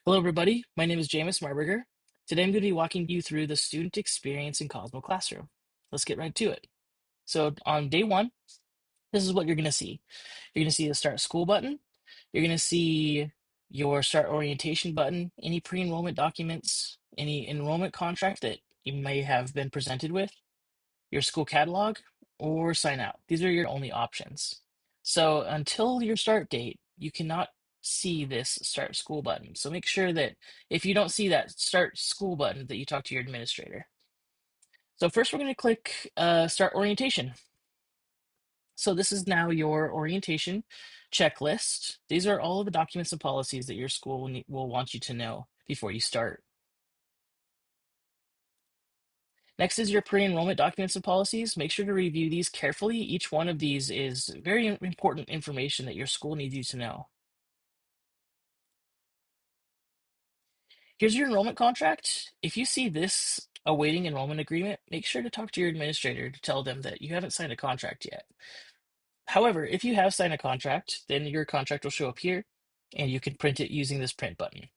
Hello, everybody. My name is Jameis Marberger. Today, I'm going to be walking you through the student experience in CosmoClassroom. Let's get right to it. So, on day one, this is what you're going to see. You're going to see the Start School button. You're going to see your Start Orientation button, any pre-enrollment documents, any enrollment contract that you may have been presented with, your school catalog, or sign out. These are your only options. So until your start date, you cannot see this start school button. So make sure that if you don't see that start school button, that you talk to your administrator. So first we're going to click start orientation. So this is now your orientation checklist. These are all of the documents and policies that your school will want you to know before you start. Next is your pre-enrollment documents and policies. Make sure to review these carefully. Each one of these is very important information that your school needs you to know. Here's your enrollment contract. If you see this awaiting enrollment agreement, make sure to talk to your administrator to tell them that you haven't signed a contract yet. However, if you have signed a contract, then your contract will show up here and you can print it using this print button.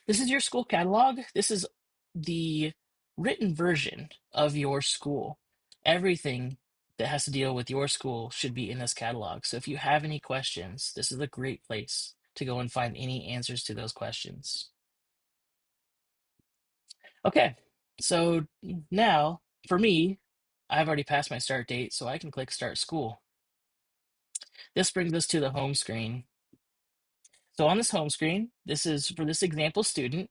This is your school catalog. This is the written version of your school. Everything that has to deal with your school should be in this catalog. So if you have any questions, this is a great place to go and find any answers to those questions. Okay, so now for me, I've already passed my start date, so I can click Start School. This brings us to the home screen. So on this home screen, this is for this example student.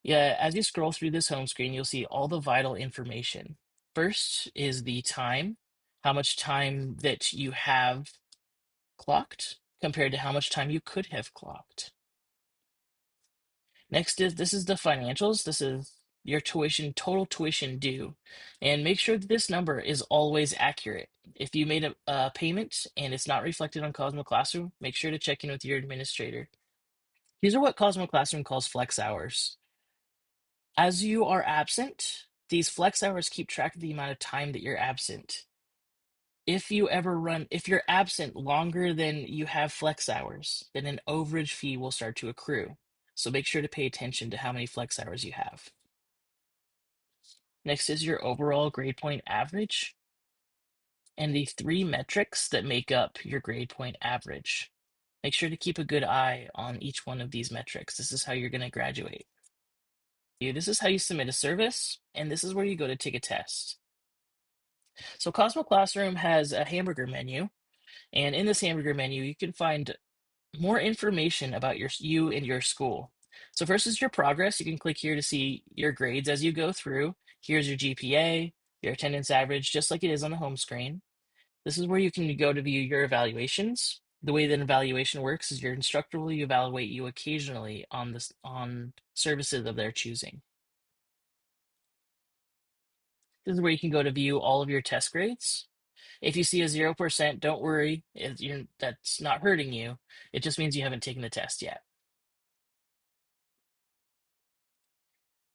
Yeah, as you scroll through this home screen, you'll see all the vital information. First is the time, how much time that you have clocked compared to how much time you could have clocked. Next is this is the financials. This is your tuition, total tuition due. And make sure that this number is always accurate. If you made a payment and it's not reflected on Cosmo Classroom, make sure to check in with your administrator. These are what Cosmo Classroom calls flex hours. As you are absent, these flex hours keep track of the amount of time that you're absent. If you're absent longer than you have flex hours, then an overage fee will start to accrue. So make sure to pay attention to how many flex hours you have. Next is your overall grade point average and the three metrics that make up your grade point average. Make sure to keep a good eye on each one of these metrics. This is how you're going to graduate. This is how you submit a service, and this is where you go to take a test. So Cosmo Classroom has a hamburger menu, and in this hamburger menu, you can find more information about you and your school. So first is your progress. You can click here to see your grades as you go through. Here's your GPA, your attendance average, just like it is on the home screen. This is where you can go to view your evaluations. The way that an evaluation works is your instructor will evaluate you occasionally on services of their choosing. This is where you can go to view all of your test grades. If you see a 0%, don't worry. That's not hurting you. It just means you haven't taken the test yet.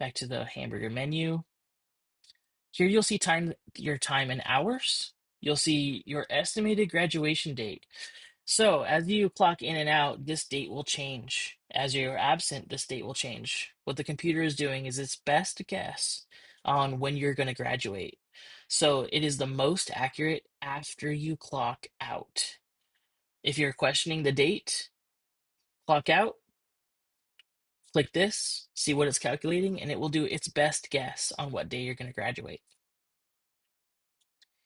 Back to the hamburger menu. Here you'll see your time in hours. You'll see your estimated graduation date. So as you clock in and out, this date will change. As you're absent, this date will change. What the computer is doing is its best guess on when you're going to graduate. So it is the most accurate after you clock out. If you're questioning the date, clock out, click this, see what it's calculating, and it will do its best guess on what day you're going to graduate.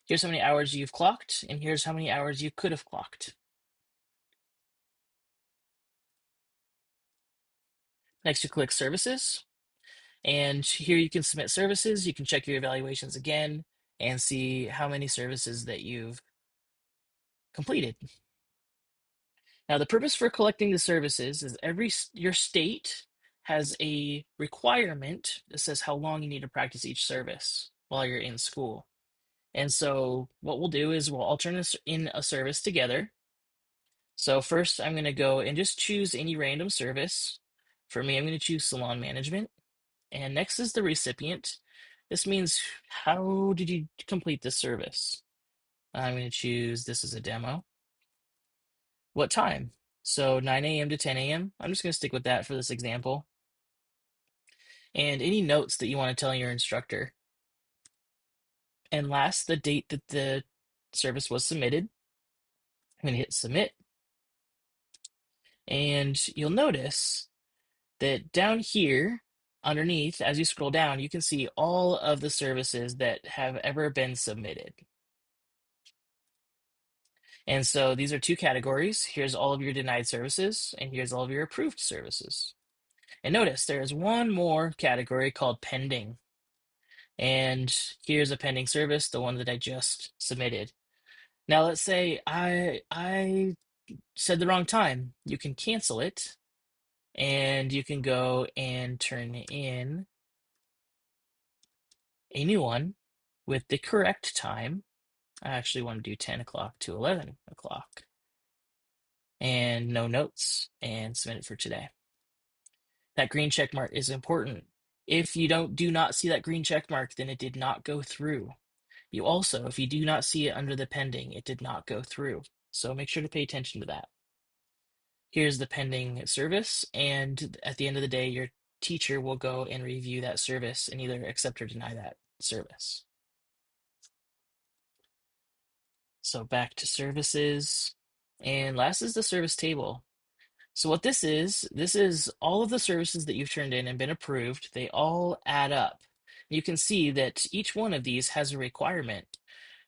Here's how many hours you've clocked, and here's how many hours you could have clocked. Next, you click Services, and here you can submit services. You can check your evaluations again and see how many services that you've completed. Now, the purpose for collecting the services is your state has a requirement that says how long you need to practice each service while you're in school. And so what we'll do is we'll alternate in a service together. So first I'm going to go and just choose any random service. For me, I'm going to choose salon management. And next is the recipient. This means how did you complete this service? I'm going to choose this as a demo. What time? So 9 a.m. to 10 a.m. I'm just going to stick with that for this example. And any notes that you want to tell your instructor. And last, the date that the service was submitted. I'm going to hit submit. And you'll notice that down here underneath, as you scroll down, you can see all of the services that have ever been submitted. And so these are two categories. Here's all of your denied services, and here's all of your approved services. And notice there's one more category called pending. And here's a pending service, the one that I just submitted. Now let's say I said the wrong time. You can cancel it, and you can go and turn in a new one with the correct time. I actually want to do 10 o'clock to 11 o'clock and no notes and submit it for today. That green check mark is important. If you do not see that green check mark, then it did not go through. You also, if you do not see it under the pending, it did not go through. So make sure to pay attention to that. Here's the pending service, and at the end of the day, your teacher will go and review that service and either accept or deny that service. So back to services, and last is the service table. So what this is all of the services that you've turned in and been approved. They all add up. You can see that each one of these has a requirement.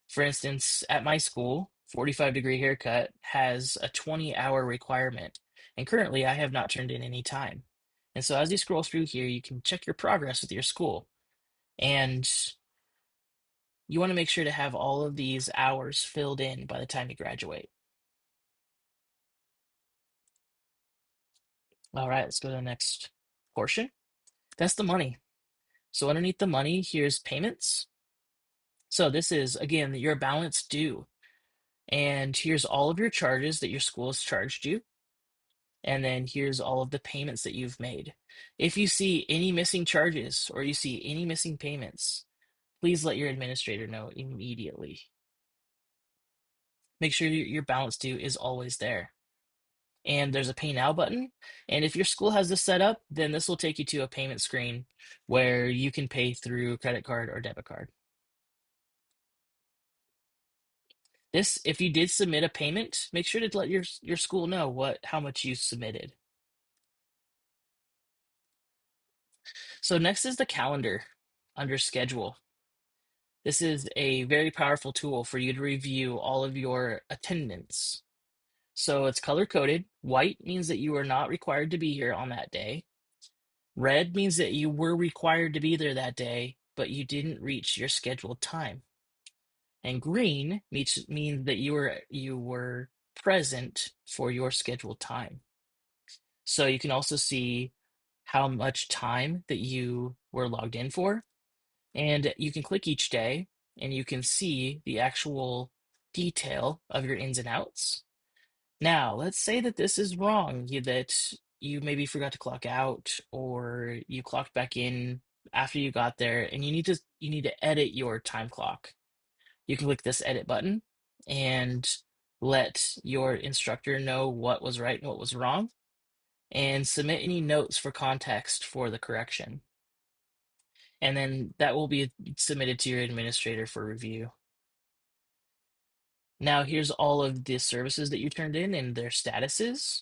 For instance, at my school, 45-degree haircut has a 20-hour requirement, and currently I have not turned in any time. And so as you scroll through here, you can check your progress with your school, and you want to make sure to have all of these hours filled in by the time you graduate. All right, let's go to the next portion. That's the money. So underneath the money, here's payments. So this is, again, your balance due. And here's all of your charges that your school has charged you. And then here's all of the payments that you've made. If you see any missing charges or you see any missing payments, please let your administrator know immediately. Make sure your balance due is always there. And there's a pay now button. And if your school has this set up, then this will take you to a payment screen where you can pay through credit card or debit card. This, if you did submit a payment, make sure to let your school know how much you submitted. So next is the calendar under schedule. This is a very powerful tool for you to review all of your attendance. So it's color coded. White means that you are not required to be here on that day. Red means that you were required to be there that day, but you didn't reach your scheduled time. And green means that you were present for your scheduled time. So you can also see how much time that you were logged in for. And you can click each day and you can see the actual detail of your ins and outs. Now, let's say that this is wrong, that you maybe forgot to clock out or you clocked back in after you got there and you need to edit your time clock. You can click this edit button and let your instructor know what was right and what was wrong and submit any notes for context for the correction. And then that will be submitted to your administrator for review. Now, here's all of the services that you turned in and their statuses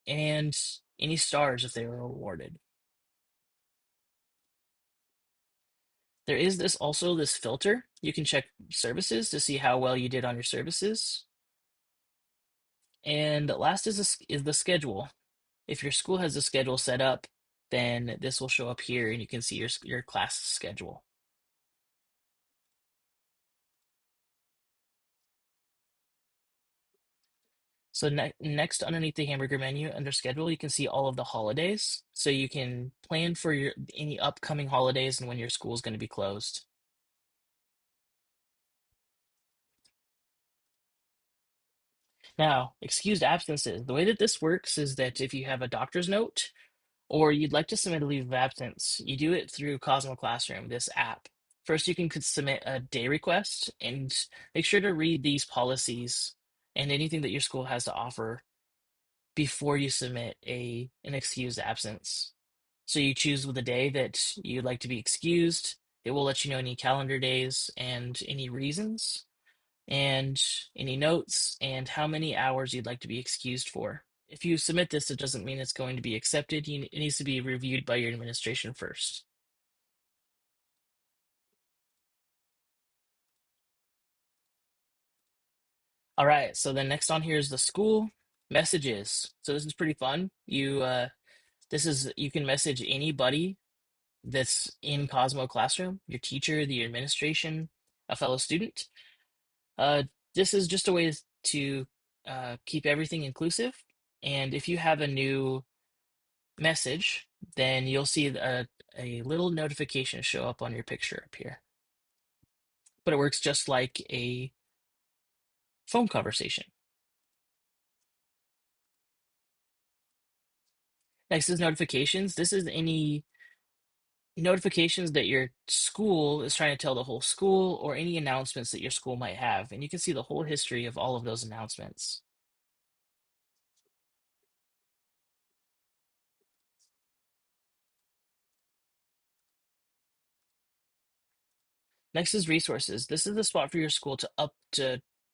and any stars if they were awarded. There is this filter. You can check services to see how well you did on your services. And last is the schedule. If your school has a schedule set up, then this will show up here and you can see your class schedule. So next, underneath the hamburger menu under schedule, you can see all of the holidays. So you can plan for any upcoming holidays and when your school is going to be closed. Now, excused absences. The way that this works is that if you have a doctor's note or you'd like to submit a leave of absence, you do it through CosmoClassroom, this app. First, you can submit a day request and make sure to read these policies and anything that your school has to offer. before you submit an excused absence. So you choose the day that you'd like to be excused. It will let you know any calendar days and any reasons and any notes and how many hours you'd like to be excused for. If you submit this, it doesn't mean it's going to be accepted. It needs to be reviewed by your administration first. All right, so then next on here is the school messages. So this is pretty fun. You can message anybody that's in Cosmo Classroom, your teacher, the administration, a fellow student. Uh, this is just a way to keep everything inclusive. And if you have a new message, then you'll see a little notification show up on your picture up here. But it works just like a phone conversation. Next is notifications. This is any notifications that your school is trying to tell the whole school or any announcements that your school might have. And you can see the whole history of all of those announcements. Next is resources. This is the spot for your school to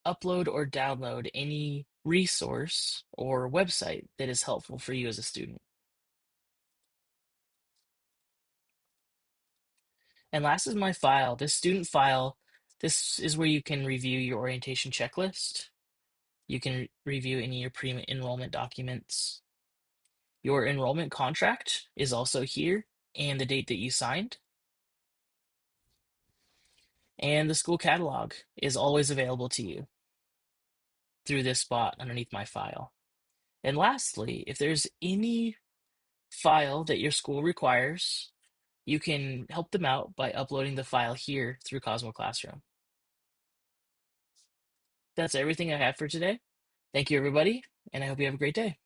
upload or download any resource or website that is helpful for you as a student. And last is my file. This student file, this is where you can review your orientation checklist. You can review any of your pre-enrollment documents. Your enrollment contract is also here and the date that you signed. And the school catalog is always available to you through this spot underneath my file. And lastly, if there's any file that your school requires, you can help them out by uploading the file here through Cosmo Classroom. That's everything I have for today. Thank you, everybody, and I hope you have a great day.